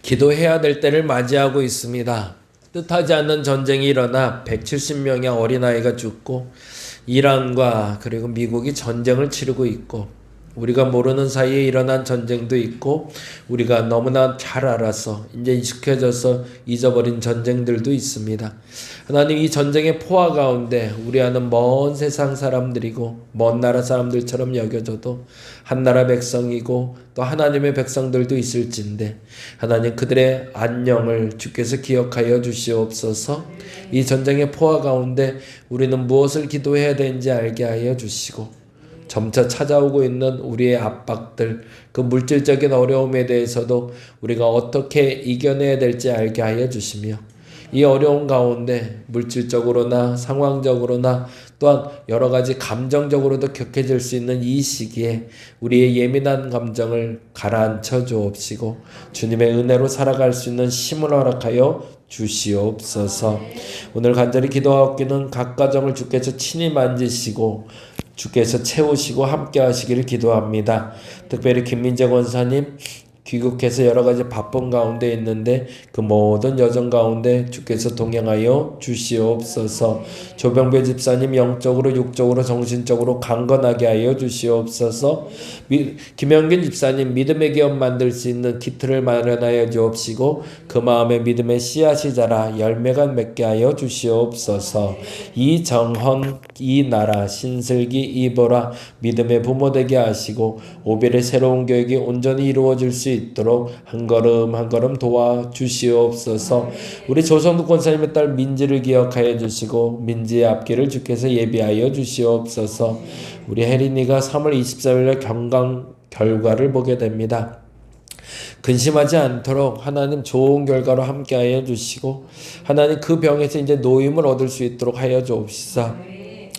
기도해야 될 때를 맞이하고 있습니다. 뜻하지 않는 전쟁이 일어나 170명의 어린아이가 죽고 이란과 그리고 미국이 전쟁을 치르고 있고 우리가 모르는 사이에 일어난 전쟁도 있고 우리가 너무나 잘 알아서 이제 익숙해져서 잊어버린 전쟁들도 있습니다. 하나님, 이 전쟁의 포화 가운데 우리와는 먼 세상 사람들이고 먼 나라 사람들처럼 여겨져도 한 나라 백성이고 또 하나님의 백성들도 있을진데 하나님, 그들의 안녕을 주께서 기억하여 주시옵소서. 이 전쟁의 포화 가운데 우리는 무엇을 기도해야 되는지 알게 하여 주시고 점차 찾아오고 있는 우리의 압박들, 그 물질적인 어려움에 대해서도 우리가 어떻게 이겨내야 될지 알게 하여 주시며 이 어려움 가운데 물질적으로나 상황적으로나 또한 여러 가지 감정적으로도 격해질 수 있는 이 시기에 우리의 예민한 감정을 가라앉혀 주옵시고 주님의 은혜로 살아갈 수 있는 힘을 허락하여 주시옵소서. 오늘 간절히 기도하옵기는 각 가정을 주께서 친히 만지시고 주께서 채우시고 함께 하시기를 기도합니다. 특별히 김민재 권사님 귀국해서 여러 가지 바쁜 가운데 있는데 그 모든 여정 가운데 주께서 동행하여 주시옵소서. 조병배 집사님 영적으로 육적으로 정신적으로 강건하게 하여 주시옵소서. 김영균 집사님 믿음의 기업 만들 수 있는 기틀을 마련하여 주옵시고 그 마음에 믿음의 씨앗이 자라 열매가 맺게 하여 주시옵소서. 이정헌, 이나라, 신슬기, 이보라 믿음의 부모 되게 하시고 오별의 새로운 교육이 온전히 이루어질 수 있도록 한 걸음 한 걸음 도와주시옵소서. 우리 조성국 권사님의 딸 민지를 기억하여 주시고 민지의 앞길을 주께서 예비하여 주시옵소서. 우리 혜린이가 3월 23일에 경강 결과를 보게 됩니다. 근심하지 않도록 하나님 좋은 결과로 함께하여 주시고 하나님 그 병에서 이제 노임을 얻을 수 있도록 하여 주옵시사.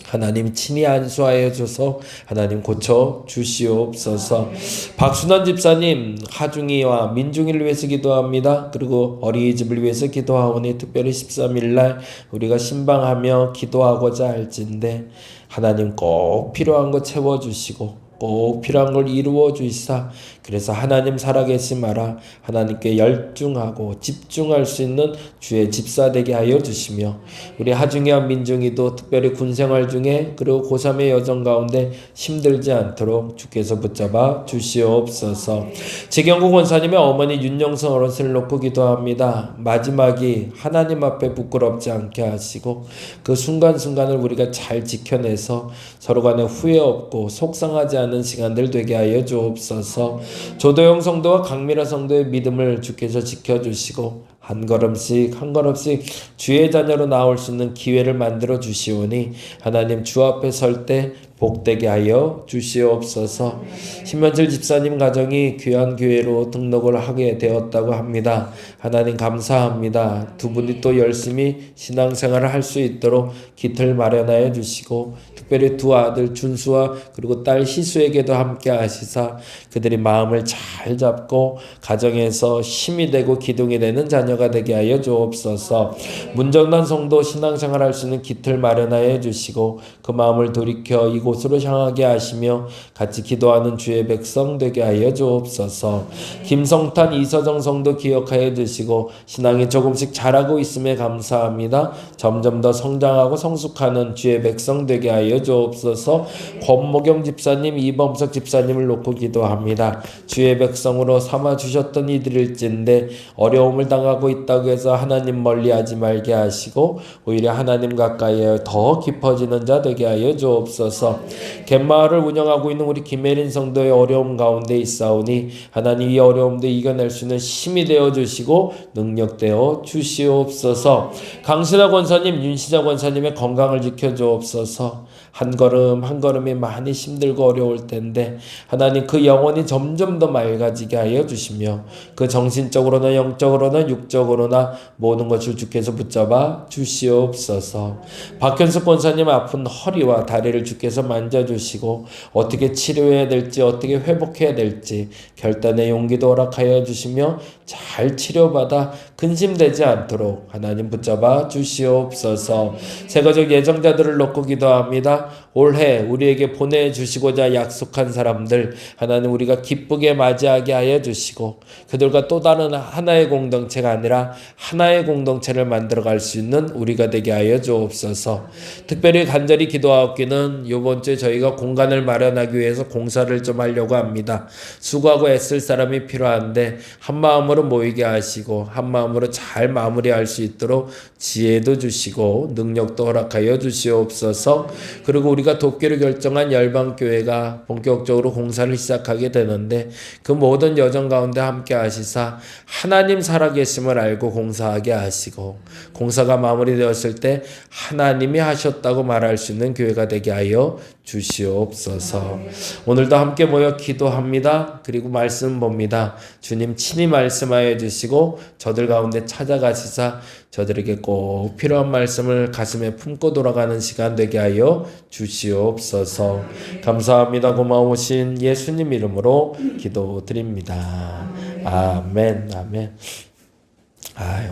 하나님 친히 안수하여 줘서 하나님 고쳐 주시옵소서. 박순환 집사님 하중이와 민중이를 위해서 기도합니다. 그리고 어린이집을 위해서 기도하오니 특별히 13일날 우리가 신방하며 기도하고자 할진데 하나님 꼭 필요한 거 채워주시고 꼭 필요한 걸 이루어 주시사 그래서 하나님 살아계신 마라 하나님께 열중하고 집중할 수 있는 주의 집사 되게 하여 주시며 우리 하중이와 민중이도 특별히 군생활 중에 그리고 고3의 여정 가운데 힘들지 않도록 주께서 붙잡아 주시옵소서. 재경구 권사님의 어머니 윤영선 어른을 놓고 기도합니다. 마지막이 하나님 앞에 부끄럽지 않게 하시고 그 순간순간을 우리가 잘 지켜내서 서로 간에 후회 없고 속상하지 않은 시간들 되게 하여 주옵소서. 조도영 성도와 강미라 성도의 믿음을 주께서 지켜주시고 한 걸음씩 한 걸음씩 주의 자녀로 나올 수 있는 기회를 만들어 주시오니 하나님 주 앞에 설 때 복되게 하여 주시옵소서. 신면철 집사님 가정이 귀한 교회로 등록을 하게 되었다고 합니다. 하나님 감사합니다. 두 분이 또 열심히 신앙생활을 할 수 있도록 기틀 마련하여 주시고 특별히 두 아들 준수와 그리고 딸 희수에게도 함께 하시사 그들이 마음을 잘 잡고 가정에서 힘이 되고 기둥이 되는 자녀가 되게 하여 주옵소서. 문정단 성도 신앙생활 할 수 있는 기틀 마련하여 주시고 그 마음을 돌이켜 이곳으로 향하게 하시며 같이 기도하는 주의 백성 되게 하여 주옵소서. 김성탄 이서정 성도 기억하여 주시고 신앙이 조금씩 자라고 있음에 감사합니다. 점점 더 성장하고 성숙하는 주의 백성 되게 하여 주옵소서. 권모경 집사님 이범석 집사님을 놓고 기도합니다. 주의 백성으로 삼아주셨던 이들일진데 어려움을 당하고 있다고 해서 하나님 멀리하지 말게 하시고 오히려 하나님 가까이에 더 깊어지는 자 되게 하여 주옵소서. 갯마을을 운영하고 있는 우리 김혜린 성도의 어려움 가운데 있사오니 하나님 이 어려움도 이겨낼 수 있는 힘이 되어주시고 능력되어 주시옵소서. 강신하 권사님 윤시자 권사님의 건강을 지켜주옵소서. 한 걸음 한 걸음이 많이 힘들고 어려울 텐데 하나님 그 영혼이 점점 더 맑아지게 하여 주시며 그 정신적으로나 영적으로나 육적으로나 모든 것을 주께서 붙잡아 주시옵소서. 박현숙 권사님 아픈 허리와 다리를 주께서 만져주시고 어떻게 치료해야 될지 어떻게 회복해야 될지 결단의 용기도 허락하여 주시며 잘 치료받아 근심되지 않도록 하나님 붙잡아 주시옵소서. 세가족 예정자들을 놓고 기도합니다. 우리가 올해 우리에게 보내주시고자 약속한 사람들 하나님 우리가 기쁘게 맞이하게 하여 주시고 그들과 또 다른 하나의 공동체가 아니라 하나의 공동체를 만들어갈 수 있는 우리가 되게 하여 주옵소서. 특별히 간절히 기도하옵기는 이번 주에 저희가 공간을 마련하기 위해서 공사를 좀 하려고 합니다. 수고하고 애쓸 사람이 필요한데 한마음으로 모이게 하시고 한마음으로 잘 마무리할 수 있도록 지혜도 주시고 능력도 허락하여 주시옵소서. 그리고 우리가 돕기로 결정한 열방교회가 본격적으로 공사를 시작하게 되는데 그 모든 여정 가운데 함께 하시사 하나님 살아계심을 알고 공사하게 하시고 공사가 마무리되었을 때 하나님이 하셨다고 말할 수 있는 교회가 되게 하여 주시옵소서. 오늘도 함께 모여 기도합니다. 그리고 말씀 봅니다. 주님 친히 말씀하여 주시고 저들 가운데 찾아가시사 저들에게 꼭 필요한 말씀을 가슴에 품고 돌아가는 시간 되게 하여 주시옵소서. 감사합니다. 고마우신 예수님 이름으로 기도드립니다. 아멘. 아멘.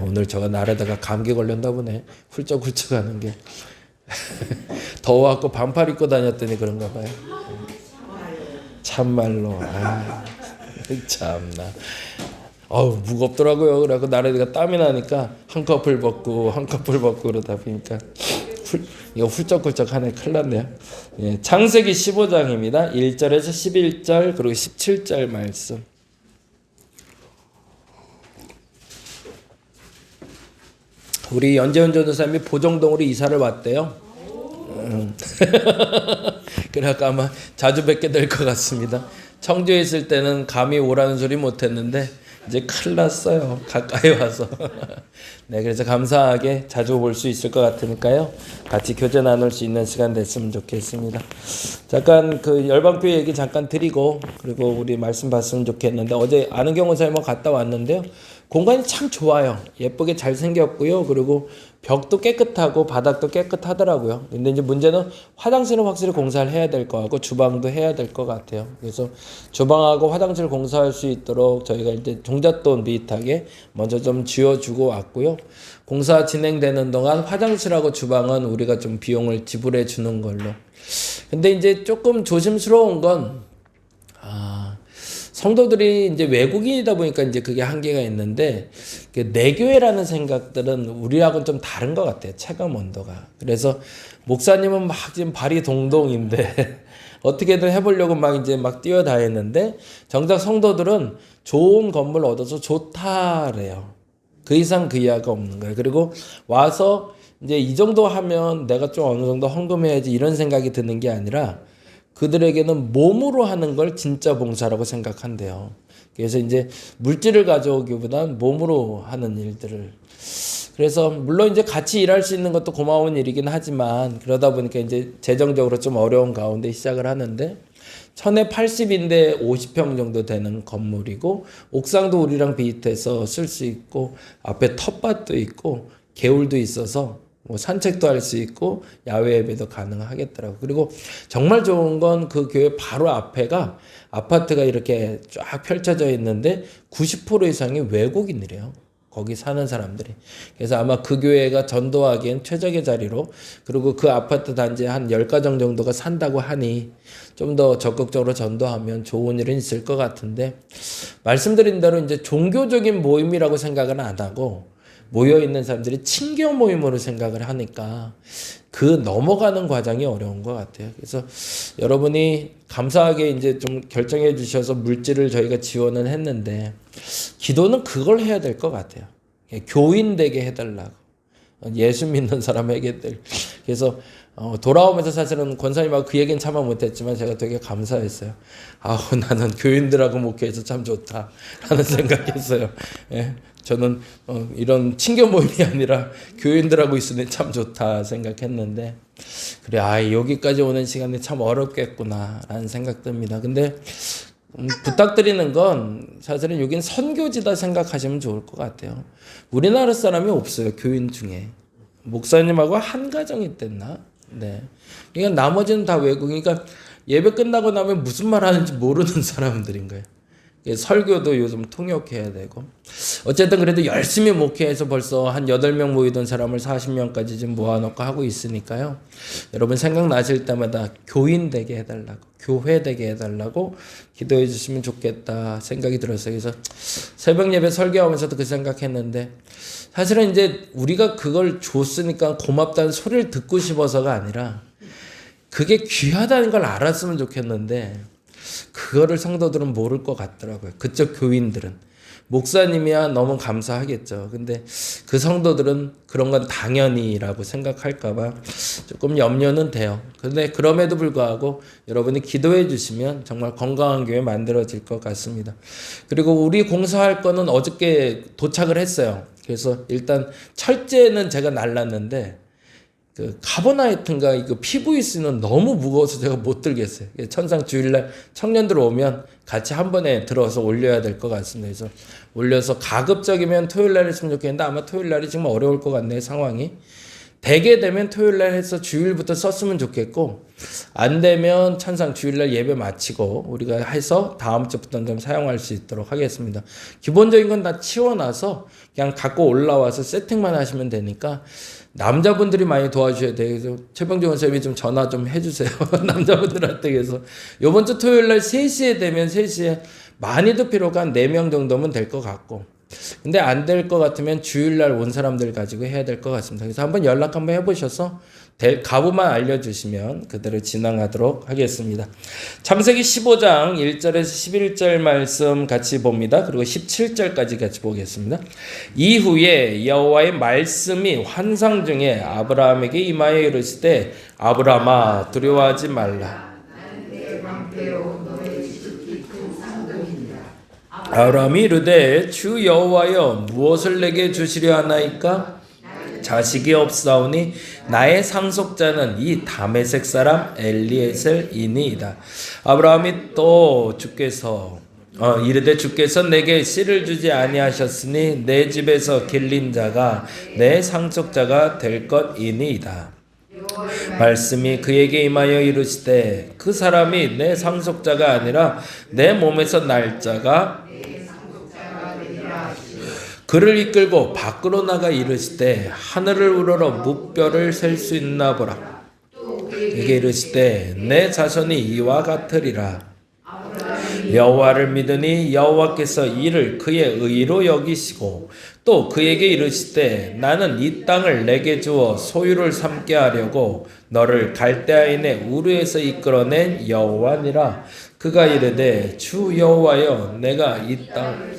오늘 저가 날에다가 감기 걸렸나 보네. 훌쩍훌쩍 하는 게. 더워갖고 반팔 입고 다녔더니 그런가 봐요. 참말로. 참나. 무겁더라고요. 그래갖고 날에다가 땀이 나니까 한 커플 벗고 그러다 보니까 이거 훌쩍훌쩍 하네. 큰일 났네요. 예, 창세기 15장입니다. 1절에서 11절 그리고 17절 말씀. 우리 연재훈 전도사님이 보정동으로 이사를 왔대요. 그래서 아마 자주 뵙게 될 것 같습니다. 청주에 있을 때는 감히 오라는 소리 못했는데 이제 큰일 났어요. 가까이 와서. 네, 그래서 감사하게 자주 볼 수 있을 것 같으니까요. 같이 교제 나눌 수 있는 시간 됐으면 좋겠습니다. 잠깐 그 열방교회 얘기 잠깐 드리고 그리고 우리 말씀 봤으면 좋겠는데 어제 아는 경우사님 갔다 왔는데요. 공간이 참 좋아요. 예쁘게 잘 생겼고요. 그리고 벽도 깨끗하고 바닥도 깨끗하더라고요. 근데 이제 문제는 화장실은 확실히 공사를 해야 될 것 같고 주방도 해야 될 것 같아요. 그래서 주방하고 화장실 공사할 수 있도록 저희가 이제 종잣돈 비슷하게 먼저 좀 지어주고 왔고요. 공사 진행되는 동안 화장실하고 주방은 우리가 좀 비용을 지불해 주는 걸로. 근데 이제 조금 조심스러운 건 성도들이 이제 외국인이다 보니까 이제 그게 한계가 있는데 내교회라는 생각들은 우리하고는 좀 다른 것 같아요. 체감 온도가. 그래서 목사님은 막 지금 발이 동동인데 어떻게든 해보려고 막 뛰어다녔는데 정작 성도들은 좋은 건물 얻어서 좋다래요. 그 이상 그 이하가 없는 거예요. 그리고 와서 이제 이 정도 하면 내가 좀 어느 정도 헌금해야지 이런 생각이 드는 게 아니라 그들에게는 몸으로 하는 걸 진짜 봉사라고 생각한대요. 그래서 이제 물질을 가져오기보다는 몸으로 하는 일들을. 그래서 물론 이제 같이 일할 수 있는 것도 고마운 일이긴 하지만 그러다 보니까 이제 재정적으로 좀 어려운 가운데 시작을 하는데 1080인데 50평 정도 되는 건물이고 옥상도 우리랑 비슷해서 쓸 수 있고 앞에 텃밭도 있고 개울도 있어서 산책도 할 수 있고 야외 예배도 가능하겠더라고. 그리고 정말 좋은 건 그 교회 바로 앞에가 아파트가 이렇게 쫙 펼쳐져 있는데 90% 이상이 외국인이래요. 거기 사는 사람들이. 그래서 아마 그 교회가 전도하기엔 최적의 자리로 그리고 그 아파트 단지에 한 10가정 정도가 산다고 하니 좀 더 적극적으로 전도하면 좋은 일은 있을 것 같은데 말씀드린 대로 이제 종교적인 모임이라고 생각은 안 하고 모여있는 사람들이 친교 모임으로 생각을 하니까 그 넘어가는 과정이 어려운 것 같아요. 그래서 여러분이 감사하게 이제 좀 결정해 주셔서 물질을 저희가 지원을 했는데 기도는 그걸 해야 될 것 같아요. 교인 되게 해달라고. 예수 믿는 사람에게. 그래서 돌아오면서 사실은 권사님하고 그 얘기는 참아 못했지만 제가 되게 감사했어요. 나는 교인들하고 목회해서 참 좋다라는 생각했어요. 예. 저는 이런 친교 모임이 아니라 교인들하고 있으니 참 좋다 생각했는데 그래 여기까지 오는 시간이 참 어렵겠구나라는 생각 듭니다. 근데 부탁드리는 건 사실은 여긴 선교지다 생각하시면 좋을 것 같아요. 우리나라 사람이 없어요. 교인 중에. 목사님하고 한 가정이 됐나? 네. 그러니까 나머지는 다 외국이니까 예배 끝나고 나면 무슨 말 하는지 모르는 사람들인 거예요. 설교도 요즘 통역해야 되고. 어쨌든 그래도 열심히 목회해서 벌써 한 8명 모이던 사람을 40명까지 지금 모아놓고 하고 있으니까요. 여러분 생각나실 때마다 교인 되게 해달라고, 교회 되게 해달라고 기도해 주시면 좋겠다 생각이 들었어요. 그래서 새벽 예배 설교하면서도 그 생각했는데, 사실은 이제 우리가 그걸 줬으니까 고맙다는 소리를 듣고 싶어서가 아니라 그게 귀하다는 걸 알았으면 좋겠는데, 그거를 성도들은 모를 것 같더라고요. 그쪽 교인들은. 목사님이야 너무 감사하겠죠. 근데 그 성도들은 그런 건 당연히라고 생각할까봐 조금 염려는 돼요. 근데 그럼에도 불구하고 여러분이 기도해 주시면 정말 건강한 교회 만들어질 것 같습니다. 그리고 우리 공사할 거는 어저께 도착을 했어요. 그래서 일단 철제는 제가 날랐는데, 그 카보나이트인가 이거 PVC는 너무 무거워서 제가 못 들겠어요. 천상 주일날 청년들 오면 같이 한 번에 들어서 올려야 될 것 같습니다. 그래서 올려서 가급적이면 토요일날 했으면 좋겠는데 아마 토요일날이 지금 어려울 것 같네요, 상황이. 되게 되면 토요일날 해서 주일부터 썼으면 좋겠고, 안 되면 천상 주일날 예배 마치고 우리가 해서 다음 주부터는 좀 사용할 수 있도록 하겠습니다. 기본적인 건 다 치워놔서 그냥 갖고 올라와서 세팅만 하시면 되니까 남자분들이 많이 도와주셔야 돼요. 그래서 최병정 원쌤이 좀 전화 좀 해주세요. 남자분들한테. 그래서 요번 주 토요일 날 3시에 되면 3시에 많이도 필요가 한 4명 정도면 될 것 같고, 근데 안 될 것 같으면 주일날 온 사람들 가지고 해야 될 것 같습니다. 그래서 한번 연락 한번 해보셔서 가부만 알려주시면 그대로 진행하도록 하겠습니다. 창세기 15장 1절에서 11절 말씀 같이 봅니다. 그리고 17절까지 같이 보겠습니다. 이후에 여호와의 말씀이 환상 중에 아브라함에게 임하여 이르시되, 아브라함아 두려워하지 말라. 아브라함이 이르되, 주 여호와여 무엇을 내게 주시려 하나이까? 자식이 없사오니 나의 상속자는 이 다메섹 사람 엘리에셀이니이다. 아브라함이 또 주께서 이르되, 주께서 내게 씨를 주지 아니하셨으니 내 집에서 길린 자가 내 상속자가 될 것이니이다. 말씀이 그에게 임하여 이르시되, 그 사람이 내 상속자가 아니라 내 몸에서 날 자가 그를 이끌고 밖으로 나가 이르시되, 하늘을 우러러 무뼈를 셀 수 있나 보라. 이게 이르시되, 내 자손이 이와 같으리라. 여호와를 믿으니 여호와께서 이를 그의 의로 여기시고, 또 그에게 이르시되, 나는 이 땅을 내게 주어 소유를 삼게 하려고 너를 갈대아인의 우르에서 이끌어낸 여호와니라. 그가 이르되, 주 여호와여, 내가 이 땅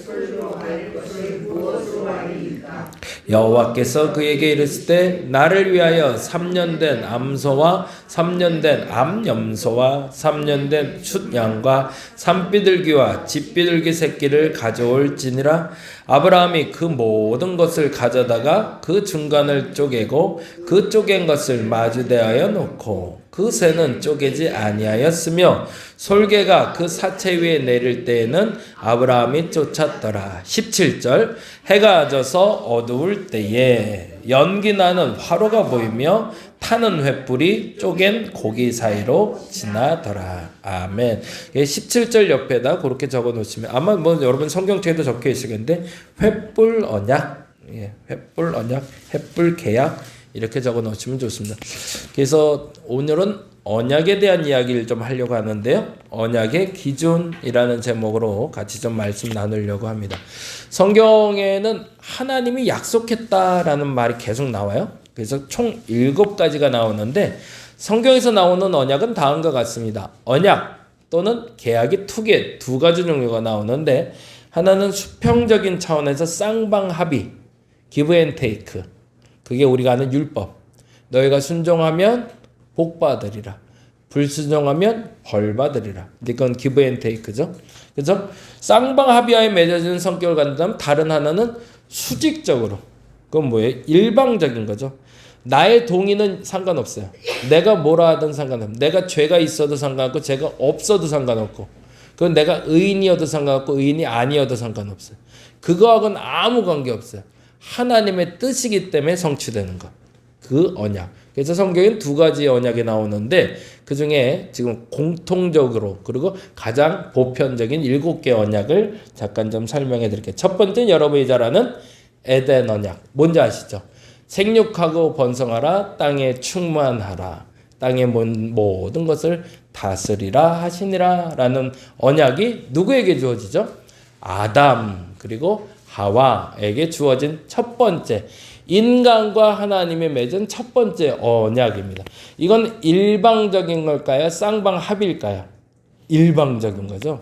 여호와께서 그에게 이르시되, 나를 위하여 3년 된 암소와 3년 된 암염소와 3년 된 숫양과 산비둘기와 집비둘기 새끼를 가져올지니라. 아브라함이 그 모든 것을 가져다가 그 중간을 쪼개고 그 쪼갠 것을 마주대하여 놓고 그 새는 쪼개지 아니하였으며, 솔개가 그 사체 위에 내릴 때에는 아브라함이 쫓았더라. 17절. 해가 져서 어두울 때에 연기 나는 화로가 보이며 타는 횃불이 쪼갠 고기 사이로 지나더라. 아멘. 17절 옆에다 그렇게 적어 놓으시면 아마 뭐 여러분 성경책에도 적혀 있으겠는데, 횃불 언약, 횃불 언약, 횃불 계약 이렇게 적어 놓으시면 좋습니다. 그래서 오늘은 언약에 대한 이야기를 좀 하려고 하는데요. 언약의 기준이라는 제목으로 같이 좀 말씀 나누려고 합니다. 성경에는 하나님이 약속했다라는 말이 계속 나와요. 그래서 총 7가지가 나오는데, 성경에서 나오는 언약은 다음과 같습니다. 언약 또는 계약이 2가지 종류가 나오는데, 하나는 수평적인 차원에서 쌍방합의, give and take. 그게 우리가 아는 율법. 너희가 순종하면 복 받으리라. 불순종하면 벌 받으리라. 이건 give and take죠. 그죠? 쌍방합의하에 맺어지는 성격을 갖는다면, 다른 하나는 수직적으로. 그건 뭐예요? 일방적인 거죠. 나의 동의는 상관없어요. 내가 뭐라 하든 상관없고, 내가 죄가 있어도 상관없고, 죄가 없어도 상관없고, 그건 내가 의인이어도 상관없고, 의인이 아니어도 상관없어요. 그거하고는 아무 관계없어요. 하나님의 뜻이기 때문에 성취되는 것. 그 언약. 그래서 성경엔 2가지 언약이 나오는데, 그 중에 지금 공통적으로 그리고 가장 보편적인 7개 언약을 잠깐 좀 설명해 드릴게요. 첫 번째는 여러분이 잘 아는 에덴 언약. 뭔지 아시죠? 생육하고 번성하라, 땅에 충만하라, 땅의 모든 것을 다스리라 하시니라 라는 언약이 누구에게 주어지죠? 아담 그리고 하와에게 주어진 첫 번째 인간과 하나님이 맺은 첫 번째 언약입니다. 이건 일방적인 걸까요? 쌍방합일까요? 일방적인 거죠.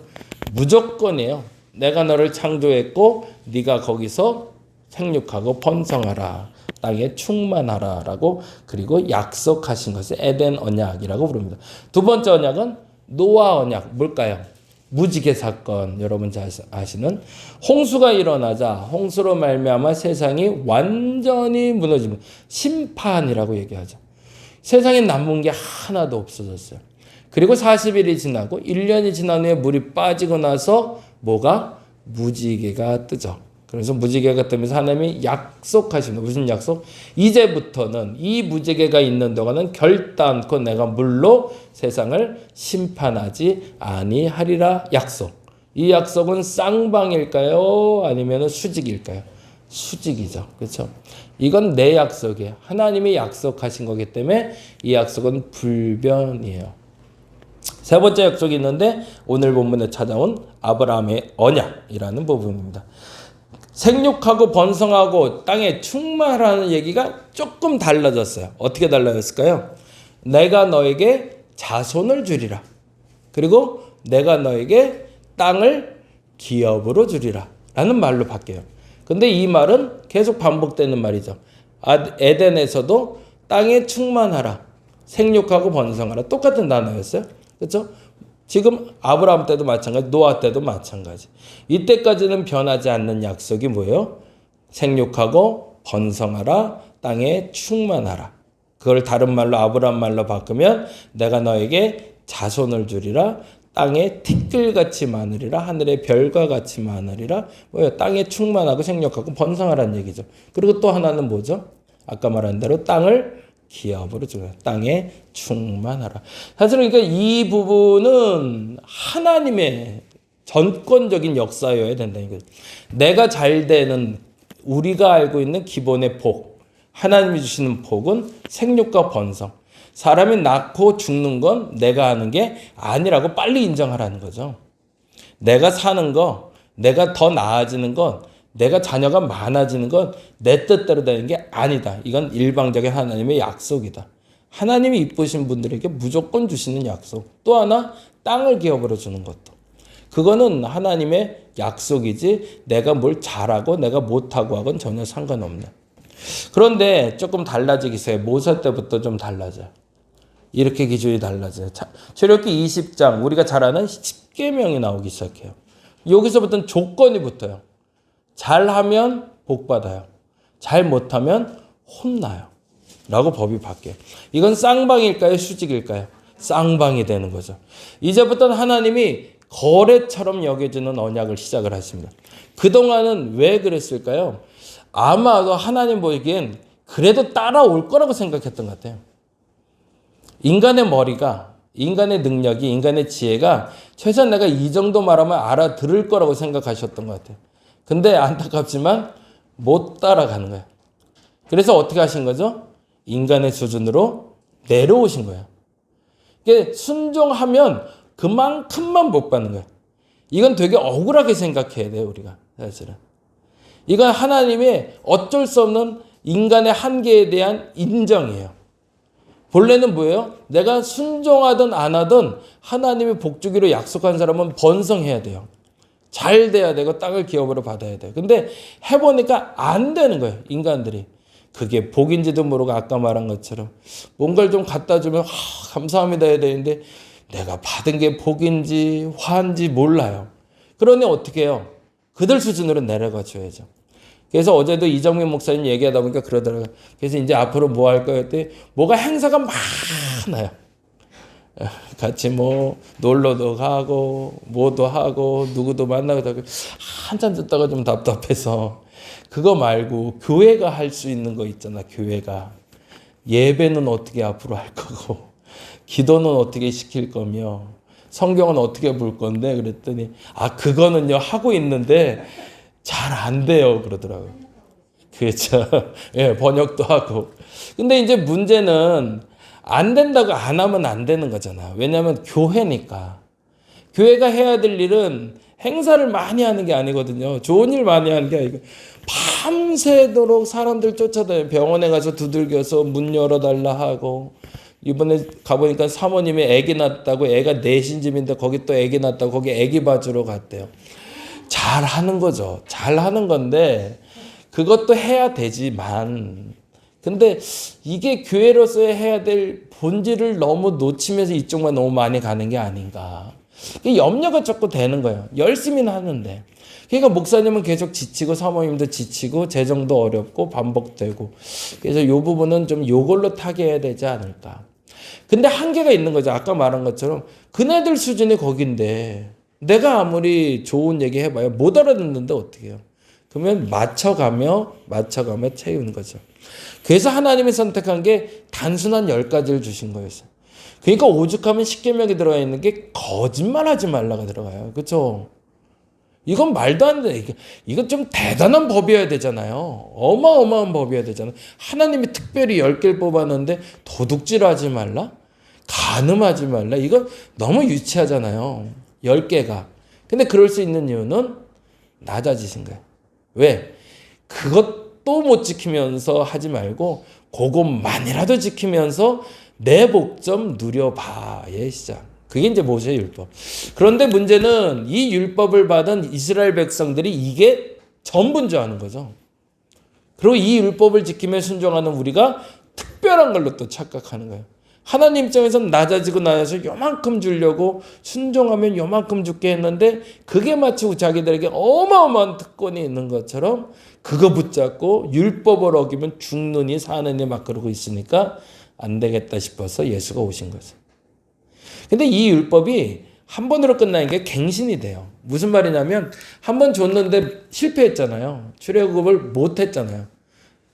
무조건이에요. 내가 너를 창조했고 네가 거기서 생육하고 번성하라, 땅에 충만하라 라고 그리고 약속하신 것을 에덴 언약이라고 부릅니다. 두 번째 언약은 노아 언약. 뭘까요? 무지개 사건. 여러분 잘 아시는 홍수가 일어나자 홍수로 말미암아 세상이 완전히 무너지면 심판이라고 얘기하죠. 세상에 남은 게 하나도 없어졌어요. 그리고 40일이 지나고 1년이 지난 후에 물이 빠지고 나서 뭐가? 무지개가 뜨죠. 그래서 무지개가 뜨면서 하나님이 약속하십니다. 무슨 약속? 이제부터는 이 무지개가 있는 동안은 결단코 내가 물로 세상을 심판하지 아니하리라 약속. 이 약속은 쌍방일까요? 아니면 수직일까요? 수직이죠. 그렇죠? 이건 내 약속이에요. 하나님이 약속하신 거기 때문에 이 약속은 불변이에요. 세 번째 약속이 있는데 오늘 본문에 찾아온 아브라함의 언약이라는 부분입니다. 생육하고 번성하고 땅에 충만하는 얘기가 조금 달라졌어요. 어떻게 달라졌을까요? 내가 너에게 자손을 주리라. 그리고 내가 너에게 땅을 기업으로 주리라 라는 말로 바뀌어요. 근데 이 말은 계속 반복되는 말이죠. 에덴에서도 땅에 충만하라, 생육하고 번성하라 똑같은 단어였어요. 그렇죠? 지금 아브라함 때도 마찬가지, 노아 때도 마찬가지. 이때까지는 변하지 않는 약속이 뭐예요? 생육하고 번성하라, 땅에 충만하라. 그걸 다른 말로 아브라함 말로 바꾸면 내가 너에게 자손을 주리라, 땅에 티끌같이 많으리라, 하늘의 별과 같이 많으리라. 뭐예요? 땅에 충만하고 생육하고 번성하라는 얘기죠. 그리고 또 하나는 뭐죠? 아까 말한 대로 땅을 기업으로 주라. 땅에 충만하라. 사실은 그러니까 이 부분은 하나님의 전권적인 역사여야 된다는 거죠. 내가 잘 되는 우리가 알고 있는 기본의 복, 하나님이 주시는 복은 생육과 번성. 사람이 낳고 죽는 건 내가 하는 게 아니라고 빨리 인정하라는 거죠. 내가 사는 거, 내가 더 나아지는 건, 내가 자녀가 많아지는 건 내 뜻대로 되는 게 아니다. 이건 일방적인 하나님의 약속이다. 하나님이 이쁘신 분들에게 무조건 주시는 약속. 또 하나 땅을 기업으로 주는 것도. 그거는 하나님의 약속이지 내가 뭘 잘하고 내가 못하고 하고는 전혀 상관없네. 그런데 조금 달라지기 시작해요. 모세 때부터 좀 달라져요. 이렇게 기준이 달라져요. 출애굽기 20장 우리가 잘 아는 10계명이 나오기 시작해요. 여기서부터는 조건이 붙어요. 잘하면 복 받아요. 잘 못하면 혼나요. 라고 법이 바뀌어요. 이건 쌍방일까요? 수직일까요? 쌍방이 되는 거죠. 이제부터는 하나님이 거래처럼 여겨지는 언약을 시작을 하십니다. 그동안은 왜 그랬을까요? 아마도 하나님 보기엔 그래도 따라올 거라고 생각했던 것 같아요. 인간의 머리가, 인간의 능력이, 인간의 지혜가 최소한 내가 이 정도 말하면 알아들을 거라고 생각하셨던 것 같아요. 근데 안타깝지만 못 따라가는 거예요. 그래서 어떻게 하신 거죠? 인간의 수준으로 내려오신 거예요. 이게 순종하면 그만큼만 복 받는 거예요. 이건 되게 억울하게 생각해야 돼요, 우리가. 사실은. 이건 하나님의 어쩔 수 없는 인간의 한계에 대한 인정이에요. 본래는 뭐예요? 내가 순종하든 안 하든 하나님의 복 주기로 약속한 사람은 번성해야 돼요. 잘 돼야 되고 땅을 기업으로 받아야 돼요. 근데 해보니까 안 되는 거예요. 인간들이. 그게 복인지도 모르고 아까 말한 것처럼 뭔가를 좀 갖다 주면 감사합니다 해야 되는데 내가 받은 게 복인지 화인지 몰라요. 그러니 어떻게 해요? 그들 수준으로 내려가 줘야죠. 그래서 어제도 이정민 목사님 얘기하다 보니까 그러더라고요. 그래서 이제 앞으로 뭐 할 거예요? 했더니 뭐가 행사가 많아요. 같이 뭐 놀러도 가고 뭐도 하고 누구도 만나고 하고 한참 듣다가 좀 답답해서 그거 말고 교회가 할 수 있는 거 있잖아. 교회가 예배는 어떻게 앞으로 할 거고 기도는 어떻게 시킬 거며 성경은 어떻게 볼 건데 그랬더니 그거는요 하고 있는데 잘 안 돼요 그러더라고요. 그렇죠. 예, 번역도 하고. 근데 이제 문제는 안 된다고 안 하면 안 되는 거잖아. 왜냐하면 교회니까. 교회가 해야 될 일은 행사를 많이 하는 게 아니거든요. 좋은 일 많이 하는 게 아니고 밤새도록 사람들 쫓아다녀. 병원에 가서 두들겨서 문 열어달라 하고, 이번에 가보니까 사모님이 아기 낳았다고, 애가 넷인 집인데 거기 또 아기 낳았다고 거기 아기 봐주러 갔대요. 잘하는 거죠. 잘하는 건데 그것도 해야 되지만, 근데 이게 교회로서의 해야 될 본질을 너무 놓치면서 이쪽만 너무 많이 가는 게 아닌가. 염려가 자꾸 되는 거예요. 열심히는 하는데. 그러니까 목사님은 계속 지치고 사모님도 지치고 재정도 어렵고 반복되고. 그래서 이 부분은 좀 요걸로 타개해야 되지 않을까. 근데 한계가 있는 거죠. 아까 말한 것처럼 그네들 수준이 거긴데 내가 아무리 좋은 얘기 해봐야 못 알아듣는데 어떻게 해요. 그러면 맞춰가며 채우는 거죠. 그래서 하나님이 선택한 게 단순한 10가지를 주신 거였어요. 그러니까 오죽하면 십계명에 들어가 있는 게 거짓말하지 말라가 들어가요. 그렇죠? 이건 말도 안 돼. 이건 좀 대단한 법이어야 되잖아요. 어마어마한 법이어야 되잖아요. 하나님이 특별히 10개를 뽑았는데 도둑질하지 말라? 간음하지 말라? 이거 너무 유치하잖아요. 10개가. 근데 그럴 수 있는 이유는 낮아지신 거예요. 왜? 그것도 못 지키면서 하지 말고 그것만이라도 지키면서 내 복좀 누려봐의 시작. 그게 이제 모세의 율법. 그런데 문제는 이 율법을 받은 이스라엘 백성들이 이게 전부인 줄 아는 거죠. 그리고 이 율법을 지키며 순종하는 우리가 특별한 걸로 또 착각하는 거예요. 하나님 입장에서는 낮아지고 요만큼 주려고 순종하면 요만큼 죽게 했는데 그게 마치 자기들에게 어마어마한 특권이 있는 것처럼 그거 붙잡고 율법을 어기면 죽느니 사느니 막 그러고 있으니까 안 되겠다 싶어서 예수가 오신 거죠. 근데 이 율법이 한 번으로 끝나는 게 갱신이 돼요. 무슨 말이냐면 한 번 줬는데 실패했잖아요. 출애굽을 못 했잖아요.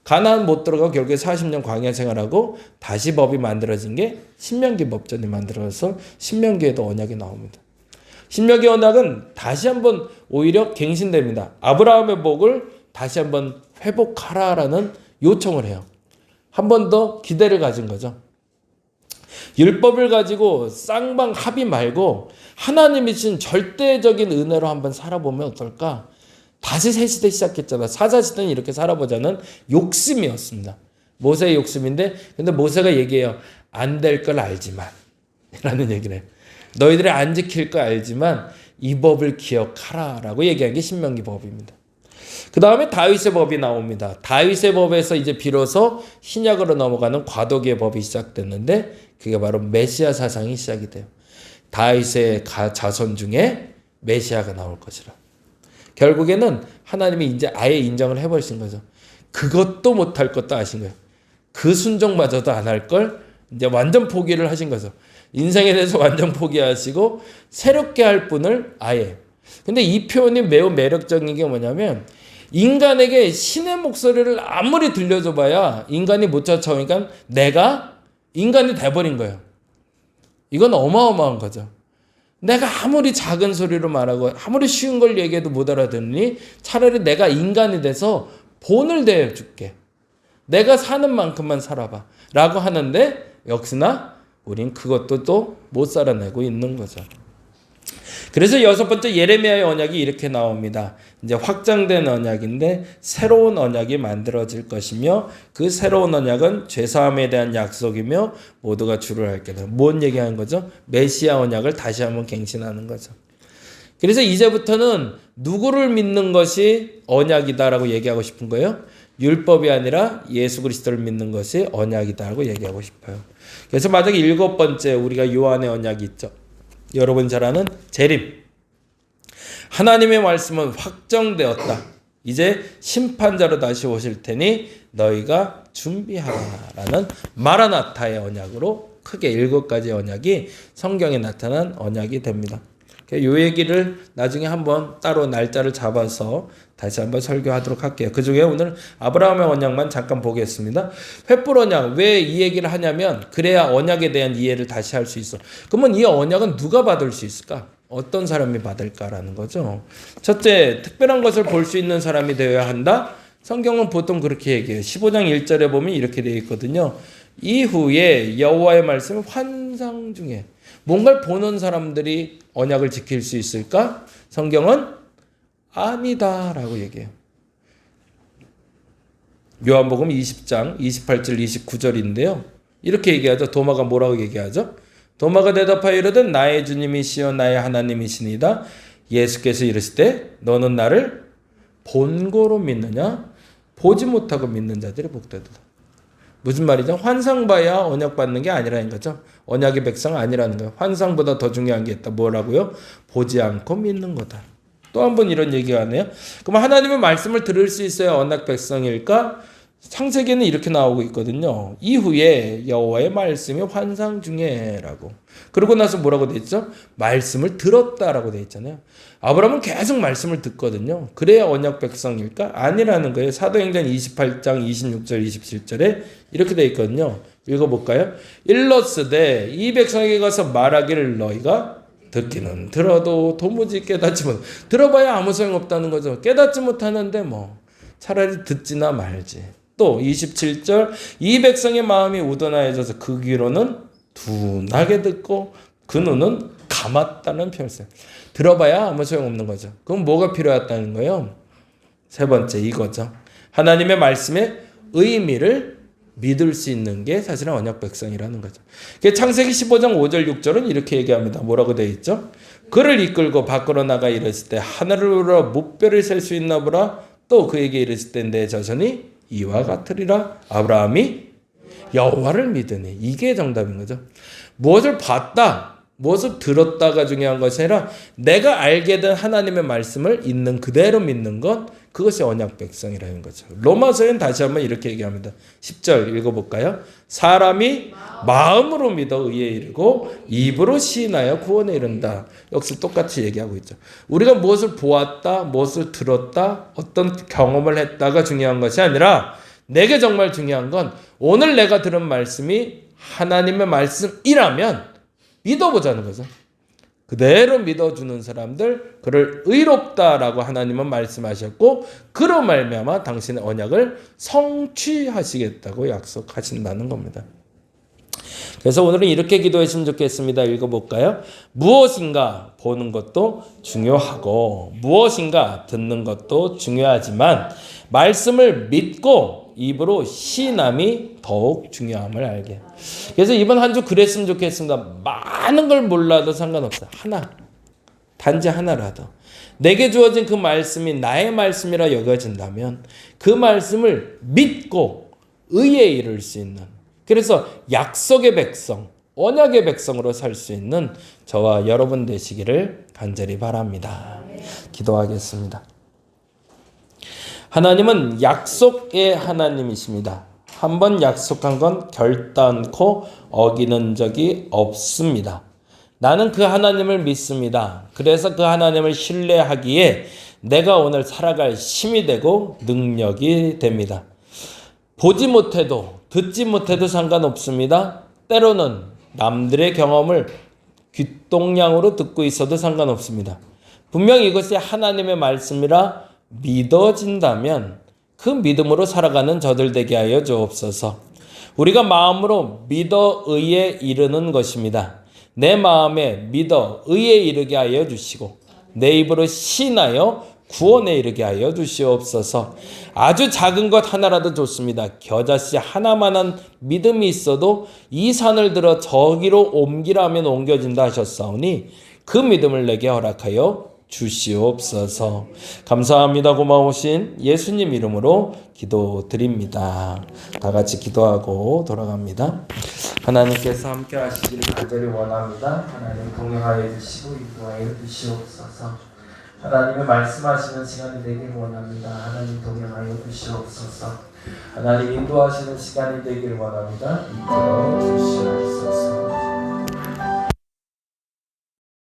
가나안 못 들어가고 결국에 40년 광야 생활하고 다시 법이 만들어진 게 신명기 법전이 만들어서 신명기에도 언약이 나옵니다. 신명기 언약은 다시 한번 오히려 갱신됩니다. 아브라함의 복을 다시 한번 회복하라라는 요청을 해요. 한 번 더 기대를 가진 거죠. 율법을 가지고 쌍방 합의 말고 하나님이 주신 절대적인 은혜로 한번 살아보면 어떨까? 다시 새 시대 시작했잖아. 사사시대는 이렇게 살아보자는 욕심이었습니다. 모세의 욕심인데, 근데 모세가 얘기해요. 안 될 걸 알지만 라는 얘기를 해요. 너희들이 안 지킬 걸 알지만 이 법을 기억하라 라고 얘기한 게 신명기 법입니다. 그 다음에 다윗의 법이 나옵니다. 다윗의 법에서 이제 비로소 신약으로 넘어가는 과도기의 법이 시작됐는데 그게 바로 메시아 사상이 시작이 돼요. 다윗의 자손 중에 메시아가 나올 것이라. 결국에는 하나님이 이제 아예 인정을 해버리신 거죠. 그것도 못할 것도 아신 거예요. 그 순종마저도 안 할 걸 이제 완전 포기를 하신 거죠. 인생에 대해서 완전 포기하시고 새롭게 할 분을 아예. 근데 이 표현이 매우 매력적인 게 뭐냐면 인간에게 신의 목소리를 아무리 들려줘봐야 인간이 못 쫓아오니까 내가 인간이 돼버린 거예요. 이건 어마어마한 거죠. 내가 아무리 작은 소리로 말하고 아무리 쉬운 걸 얘기해도 못 알아듣니 차라리 내가 인간이 돼서 본을 대해줄게. 내가 사는 만큼만 살아봐. 라고 하는데 역시나 우린 그것도 또 못 살아내고 있는 거죠. 그래서 6번째 예레미야의 언약이 이렇게 나옵니다. 이제 확장된 언약인데 새로운 언약이 만들어질 것이며 그 새로운 언약은 죄사함에 대한 약속이며 모두가 주를 알게 되는. 뭔 얘기하는 거죠? 메시아 언약을 다시 한번 갱신하는 거죠. 그래서 이제부터는 누구를 믿는 것이 언약이다라고 얘기하고 싶은 거예요. 율법이 아니라 예수 그리스도를 믿는 것이 언약이다라고 얘기하고 싶어요. 그래서 마지막 7번째 우리가 요한의 언약이 있죠. 여러분 잘 아는 재림. 하나님의 말씀은 확정되었다. 이제 심판자로 다시 오실 테니 너희가 준비하라라는 마라나타의 언약으로 크게 7가지 언약이 성경에 나타난 언약이 됩니다. 요 얘기를 나중에 한번 따로 날짜를 잡아서 다시 한번 설교하도록 할게요. 그 중에 오늘 아브라함의 언약만 잠깐 보겠습니다. 횃불 언약, 왜 이 얘기를 하냐면 그래야 언약에 대한 이해를 다시 할 수 있어. 그러면 이 언약은 누가 받을 수 있을까? 어떤 사람이 받을까라는 거죠. 첫째, 특별한 것을 볼 수 있는 사람이 되어야 한다. 성경은 보통 그렇게 얘기해요. 15장 1절에 보면 이렇게 되어 있거든요. 이후에 여호와의 말씀은 환상 중에, 뭔가를 보는 사람들이 언약을 지킬 수 있을까? 성경은 아니다라고 얘기해요. 요한복음 20장 28절 29절인데요. 이렇게 얘기하죠. 도마가 뭐라고 얘기하죠? 도마가 대답하여 이르되 나의 주님이시여 나의 하나님이시니이다. 예수께서 이르실 때 너는 나를 본고로 믿느냐? 보지 못하고 믿는 자들이 복되도다. 무슨 말이죠? 환상 봐야 언약 받는 게 아니라는 거죠. 언약의 백성 아니라는 거예요. 환상보다 더 중요한 게 있다. 뭐라고요? 보지 않고 믿는 거다. 또 한 번 이런 얘기가 하네요. 그럼 하나님의 말씀을 들을 수 있어야 언약 백성일까? 창세기에는 이렇게 나오고 있거든요. 이후에 여호와의 말씀이 환상 중에라고. 그러고 나서 뭐라고 돼 있죠? 말씀을 들었다라고 돼 있잖아요. 아브라함은 계속 말씀을 듣거든요. 그래야 언약 백성일까? 아니라는 거예요. 사도행전 28장 26절 27절에 이렇게 돼 있거든요. 읽어볼까요? 일러스되 이 백성에게 가서 말하기를 너희가 듣기는 들어도 도무지 깨닫지 못. 들어봐야 아무 소용없다는 거죠. 깨닫지 못하는데 뭐 차라리 듣지나 말지. 또 27절 이 백성의 마음이 우둔하여져서 그 귀로는 둔하게 듣고 그 눈은 감았다는 표현. 들어봐야 아무 소용없는 거죠. 그럼 뭐가 필요했다는 거예요? 세 번째 이거죠. 하나님의 말씀의 의미를 믿을 수 있는 게 사실은 언약 백성이라는 거죠. 창세기 15장 5절 6절은 이렇게 얘기합니다. 뭐라고 되어 있죠? 그를 이끌고 밖으로 나가 이르실 때 하늘을 우러 무뼈를 셀 수 있나 보라. 또 그에게 이르실 때 내 자손이 이와 같으리라. 아브라함이 여호와를 믿으니. 이게 정답인 거죠. 무엇을 봤다, 무엇을 들었다가 중요한 것이 아니라 내가 알게 된 하나님의 말씀을 있는 그대로 믿는 것, 그것이 언약 백성이라는 거죠. 로마서에는 다시 한번 이렇게 얘기합니다. 10절 읽어볼까요? 사람이 마음으로 믿어 의에 이르고 입으로 시인하여 구원에 이른다. 역시 똑같이 얘기하고 있죠. 우리가 무엇을 보았다, 무엇을 들었다, 어떤 경험을 했다가 중요한 것이 아니라 내게 정말 중요한 건 오늘 내가 들은 말씀이 하나님의 말씀이라면 믿어보자는 거죠. 그대로 믿어주는 사람들, 그를 의롭다라고 하나님은 말씀하셨고 그로 말미암아 당신의 언약을 성취하시겠다고 약속하신다는 겁니다. 그래서 오늘은 이렇게 기도했으면 좋겠습니다. 읽어볼까요? 무엇인가 보는 것도 중요하고 무엇인가 듣는 것도 중요하지만 말씀을 믿고 입으로 시인함이 더욱 중요함을 알게. 그래서 이번 한 주 그랬으면 좋겠습니다. 많은 걸 몰라도 상관없어요. 하나, 단지 하나라도 내게 주어진 그 말씀이 나의 말씀이라 여겨진다면 그 말씀을 믿고 의에 이를 수 있는, 그래서 약속의 백성, 언약의 백성으로 살 수 있는 저와 여러분 되시기를 간절히 바랍니다. 기도하겠습니다. 하나님은 약속의 하나님이십니다. 한번 약속한 건 결단코 어기는 적이 없습니다. 나는 그 하나님을 믿습니다. 그래서 그 하나님을 신뢰하기에 내가 오늘 살아갈 힘이 되고 능력이 됩니다. 보지 못해도 듣지 못해도 상관없습니다. 때로는 남들의 경험을 귓동량으로 듣고 있어도 상관없습니다. 분명히 이것이 하나님의 말씀이라 믿어진다면 그 믿음으로 살아가는 저들 되게 하여 주옵소서. 우리가 마음으로 믿어 의에 이르는 것입니다. 내 마음에 믿어 의에 이르게 하여 주시고 내 입으로 신하여 구원에 이르게 하여 주시옵소서. 아주 작은 것 하나라도 좋습니다. 겨자씨 하나만한 믿음이 있어도 이 산을 들어 저기로 옮기라 하면 옮겨진다 하셨사오니 그 믿음을 내게 허락하여 주시옵소서. 감사합니다. 고마우신 예수님 이름으로 기도드립니다. 다 같이 기도하고 돌아갑니다. 하나님께서 함께 하시기를 간절히 원합니다. 하나님 동행하여 주시고 인도하여 주시옵소서. 하나님의 말씀하시는 시간이 되길 원합니다. 하나님 동행하여 주시옵소서. 하나님 인도하시는 시간이 되길 원합니다. 이끌어 주시옵소서.